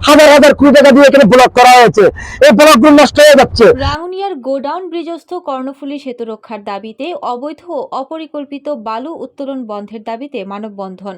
হাজার হাজার কোটি টাকা দিয়ে এখানে ব্লক করা হয়েছে, এই ব্লকগুলো নষ্ট হয়ে যাচ্ছে। রাঙ্গুনিয়ার গোডাউন ব্রিজস্থ কর্ণফুলী সেতু রক্ষার দাবিতে অবৈধ ও অপরিকল্পিত বালু উত্তোলন বন্ধের দাবিতে মানববন্ধন।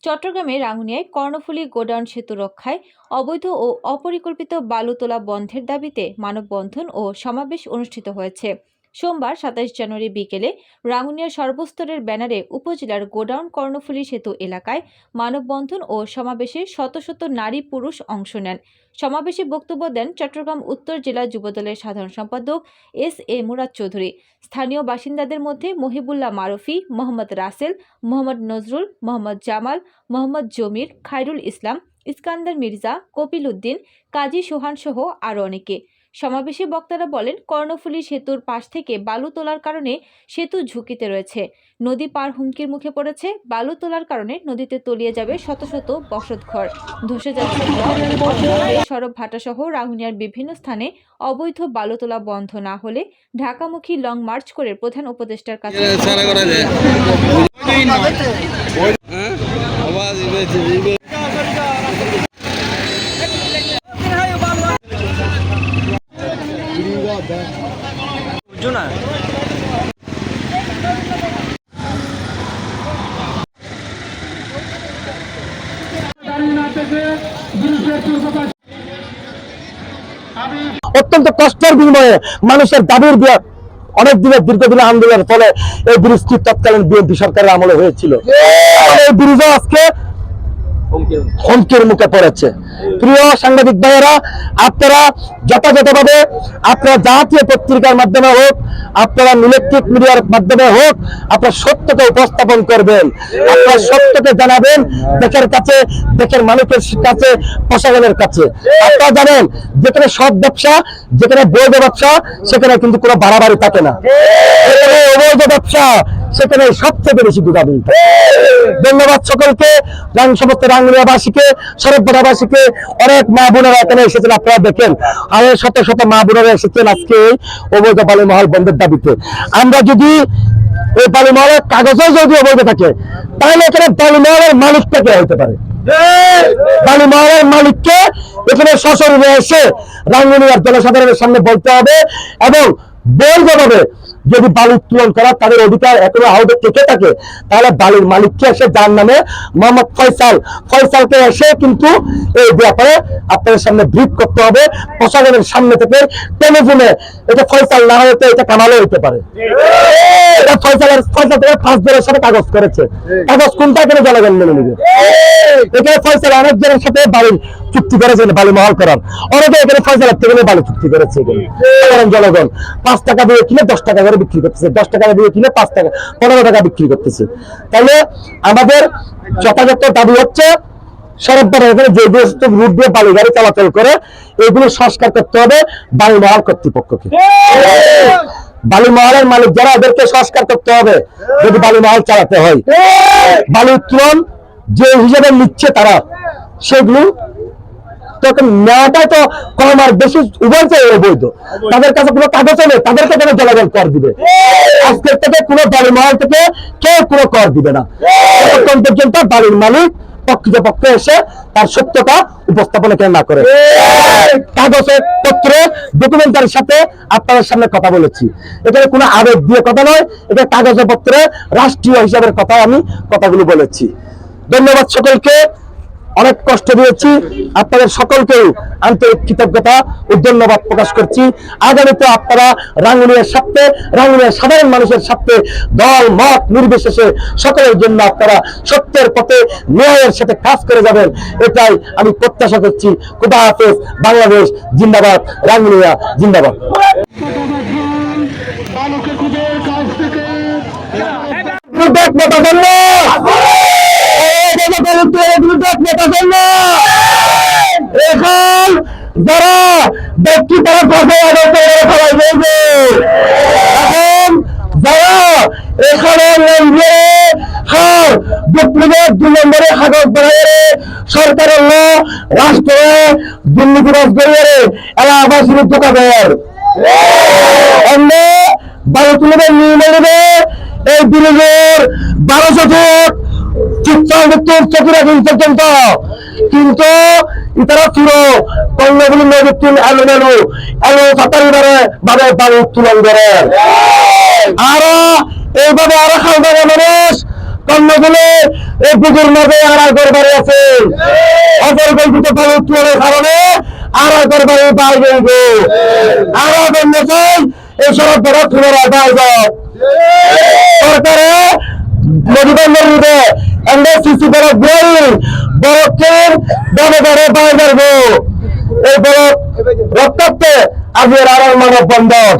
চট্টগ্রামে রাঙ্গুনিয়ায় কর্ণফুলী গোডাউন সেতু রক্ষায় অবৈধ ও অপরিকল্পিত বালু তোলা বন্ধের দাবিতে মানববন্ধন ও সমাবেশ অনুষ্ঠিত হয়েছে। সোমবার ২৭ জানুয়ারি বিকেলে রাঙ্গুনিয়ার সর্বস্তরের ব্যানারে উপজেলার গোডাউন কর্ণফুলী সেতু এলাকায় মানববন্ধন ও সমাবেশে শত শত নারী পুরুষ অংশ নেন। সমাবেশে বক্তব্য দেন চট্টগ্রাম উত্তর জেলা যুবদলের সাধারণ সম্পাদক এস.এ. মুরাদ চৌধুরী। স্থানীয় বাসিন্দাদের মধ্যে মহিবুল্লাহ মারুফি, মোহাম্মদ রাসেল, মোহাম্মদ নজরুল, মোহাম্মদ জামাল, মোহাম্মদ জমির, খায়রুল ইসলাম, ইস্কান্দার মির্জা, কপিল উদ্দিন, কাজী সোহান সহ আরও অনেকে। সমাবেশে বক্তারা বলেন, কর্ণফুলী সেতুর পাশ থেকে বালু তোলার কারণে সেতু ঝুঁকিতে রয়েছে। নদী পার হুমকির মুখে পড়েছে। বালু তোলার কারণে নদীতে তলিয়ে যাবে শত শত বসতঘর, ধসে যাচ্ছে সড়ক ভাটাসহ রাঙ্গুনিয়ার বিভিন্ন স্থানে অবৈধ বালু তোলা বন্ধ না হলে ঢাকামুখী লং মার্চ করে প্রধান উপদেষ্টার কাছে অত্যন্ত কষ্টের বিনিময়ে মানুষের দাবির অনেক দিনের দীর্ঘদিনের আন্দোলনের ফলে এই ব্রিজটি তৎকালীন বিএনপি সরকারের আমলে হয়েছিল। এই ব্রিজও আজকে হুমকির মুখে পড়েছে। প্রিয় সাংবাদিক ভাইয়েরা, আপনারা যথাযথভাবে আপনারা জাতীয় পত্রিকার মাধ্যমে হোক, আপনারা ইলেকট্রিক মিডিয়ার মাধ্যমে হোক, আপনারা সত্যকে উপস্থাপন করবেন, আপনারা সত্যকে জানাবেন দেশের কাছে, দেশের মানুষের কাছে, প্রশাসনের কাছে। আপনারা জানেন যেখানে সৎ ব্যবসা, যেখানে বৈধ ব্যবসা, সেখানে কিন্তু কোনো বাড়াবাড়ি থাকে না। অবৈধ ব্যবসা সেখানে সবচেয়ে বেশি গুদাবিল। ধন্যবাদ সকলকে, সমস্ত রাঙ্গুনিয়াবাসীকে, শরৎবাড়াবাসীকে। অনেক মা বোনেরা এখানে এসেছেন, আপনারা দেখেন আর শত শত মা বোনেরা এসেছেন আজকে এই অবৈধ বালু মহল বন্ধের দাবিতে। আমরা যদি এই বালু মহলের কাগজও যদি অবৈধ থাকে, তাহলে এখানে বালু মহলের মালিকটা কে হতে পারে? বালু মহলের মালিককে এখানে সশরীরে এসে রাঙ্গুনিয়ার জনসাধারণের সামনে বলতে হবে এবং বৈধভাবে যদি বালু উত্তোলন করা তাদের অধিকার এখনো আহত থেকে থাকে, তাহলে বালুর মালিককে এসে যার নামে মোহাম্মদ ফয়সালকে এসে কিন্তু এই ব্যাপারে আপনাদের সামনে ব্রিফ করতে হবে। প্রশাসনের সামনে থেকে টেলিফোনে এটা ফয়সাল না হতে এটা কামালও হইতে পারে। এটা ফয়সাল থেকে 5 জনের সাথে কাগজ করেছে, কাগজ কোনটা এখানে জনগণ মেনে নেবে? এখানে ফয়সাল অনেক জনের সাথে বালুর চুক্তি করেছে, বালু মহল করার। অনেকে এখানে ফয়সালের থেকে বালু চুক্তি করেছে। জনগণ 5 টাকা দিয়ে কিনে 10 টাকা করে বিক্রি করতেছে, 10 টাকা দিয়ে কিনে 5 টাকা 15 টাকা বিক্রি করতেছে। তাহলে আমাদের যথাযথ দাবি হচ্ছে যে রুট দিয়ে বালু গাড়ি চলাচল করে এগুলো সংস্কার করতে হবে বালু মহল কর্তৃপক্ষকে। বালু মহলের মালিক যারা, এদেরকে সংস্কার করতে হবে যদি বালু মহল চালাতে হয়। বালু উত্তোলন যে হিসেবে নিচ্ছে তারা, সেগুলো তখন নেওয়াটাই তো কম আর বেশি উভয়টাই অবৈধ। তাদের কাছে কোনো কাগজ নেই, তাদেরকে কেন জনগণ কর দিবে? আজকের থেকে কোনো বালুর মহল থেকে কেউ কোনো কর দিবে না ততক্ষণ পর্যন্ত বালুর মালিক প্রকৃতপক্ষে এসে তার সত্যতা উপস্থাপন কেন না করে। কাগজে পত্রে ডকুমেন্টারির সাথে আপনাদের সামনে কথা বলেছি, এখানে কোনো আবেগ দিয়ে কথা নয়, এটা কাগজে পত্রে রাষ্ট্রীয় হিসাবের কথা আমি কথাগুলো বলেছি। ধন্যবাদ সকলকে, অনেক কষ্ট দিয়েছি আপনাদের সকলকেও আন্তরিক কৃতজ্ঞতা ও ধন্যবাদ প্রকাশ করছি। আগামীতে আপনারা রাঙ্গুনিয়ার স্বার্থে, রাঙ্গুনিয়ার সাধারণ মানুষের স্বার্থে দল মত নির্বিশেষে সকলের জন্য আপনারা সত্যের পথে ন্যায়ের সাথে কাজ করে যাবেন, এটাই আমি প্রত্যাশা করছি। খোদা হাফেজ। বাংলাদেশ জিন্দাবাদ, রাঙ্গুনিয়া জিন্দাবাদ। এখন যারা ব্যক্তি তারা এখন যারা এখানে হার 2 নম্বরে কাগজ বাড়াইয়ে সরকারের ল রাষ্ট্রে দুর্নীতিবাজ করিয়ে এলাকাবাসীর দোকানদার বালু তুলবে নিয়ে নেবে। এই ব্রিজের 1200 ফুট চিৎকার মৃত্যুর চোখে রাখেন পর্যন্ত, কিন্তু ইতারা পুরো কর্ণগুলি নদীর এলো সাঁতারি ভাবে পানি উত্তোলন করে। আরো এইভাবে আরো খালবাগা মানুষ কর্ণগুলি এই পুকুর মাঝে আড়াই করে বাড়ি আছে, অপরিকল্পিত পানি উত্তোলনের কারণে আড়াই করে বাড়ি পাই গেল। আরো বন্যেছেন এই সড়ক ধরা পুনরায় পাই যায় সরকারে নদীবন্দর রুটে এনডিসিসি বড় বড়কের দাবে দাবে পাওয়া যাবে। এই বড় রক্তাক্তে আজকের আড়াই মানব বন্দর।